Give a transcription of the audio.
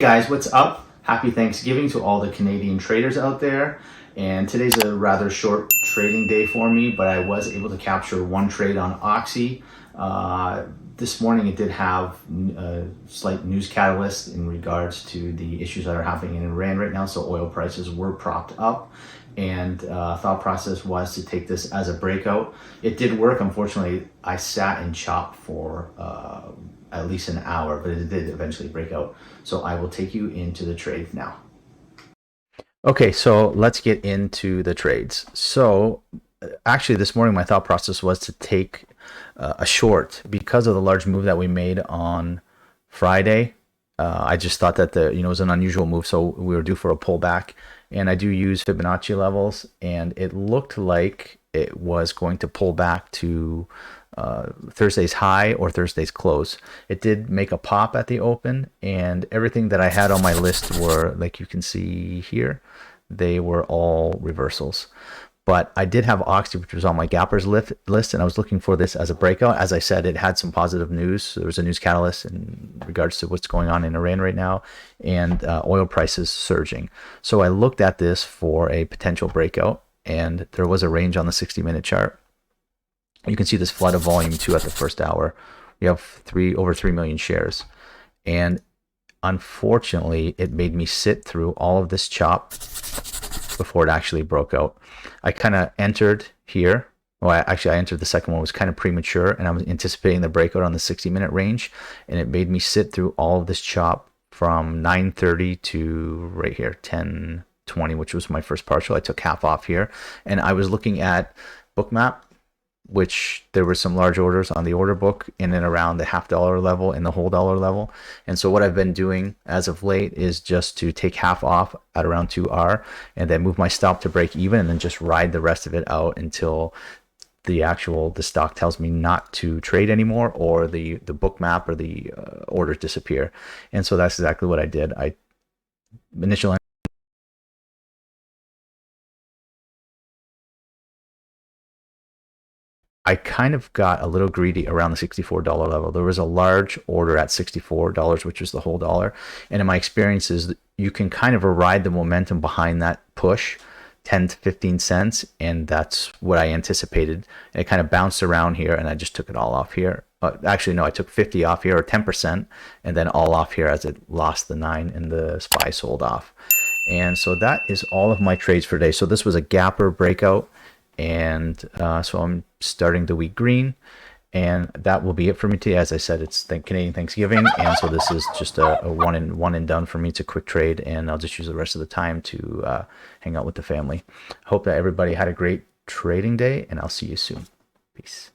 Guys, what's up? Happy Thanksgiving to all the Canadian traders out there. And today's a rather short trading day for me, but I was able to capture one trade on OXY. This morning it did have a slight news catalyst in regards to the issues that are happening in Iran right now. So oil prices were propped up, and thought process was to take this as a breakout. It did work. Unfortunately, I sat and chopped for at least an hour, but it did eventually break out. So I will take you into the trade now. Okay, so let's get into the trades. So actually this morning my thought process was to take a short because of the large move that we made on Friday. I just thought that it was an unusual move, so we were due for a pullback, and I do use Fibonacci levels, and it looked like it was going to pull back to Thursday's high or Thursday's close. It did make a pop at the open, and everything that I had on my list were, like you can see here, they were all reversals. But I did have OXY, which was on my gappers list, and I was looking for this as a breakout. As I said, it had some positive news. So there was a news catalyst in regards to what's going on in Iran right now, and oil prices surging. So I looked at this for a potential breakout, and there was a range on the 60-minute chart. You can see this flood of volume too at the first hour. We have over 3 million shares, and unfortunately, it made me sit through all of this chop before it actually broke out. I kind of entered here. Well, I entered the second one. It was kind of premature, and I was anticipating the breakout on the 60-minute range, and it made me sit through all of this chop from 9:30 to right here, 10:20, which was my first partial. I took half off here, and I was looking at Bookmap, which there were some large orders on the order book in and around the $0.50 level and the whole dollar level. And so what I've been doing as of late is just to take half off at around 2R and then move my stop to break even, and then just ride the rest of it out until the stock tells me not to trade anymore, or the book map or the orders disappear. And so that's exactly what I did. I kind of got a little greedy around the $64 level. There was a large order at $64, which was the whole dollar. And in my experiences, you can kind of ride the momentum behind that push, 10 to 15 cents. And that's what I anticipated. It kind of bounced around here, and I just took it all off here. Actually, no, I took 50 off here, or 10%, and then all off here as it lost the 9 and the SPY sold off. And so that is all of my trades for today. So this was a gapper breakout. And so I'm starting the week green, and that will be it for me today. As I said, it's Canadian Thanksgiving, and so this is just a one and done for me. It's a quick trade, and I'll just use the rest of the time to hang out with the family. Hope that everybody had a great trading day, and I'll see you soon. Peace.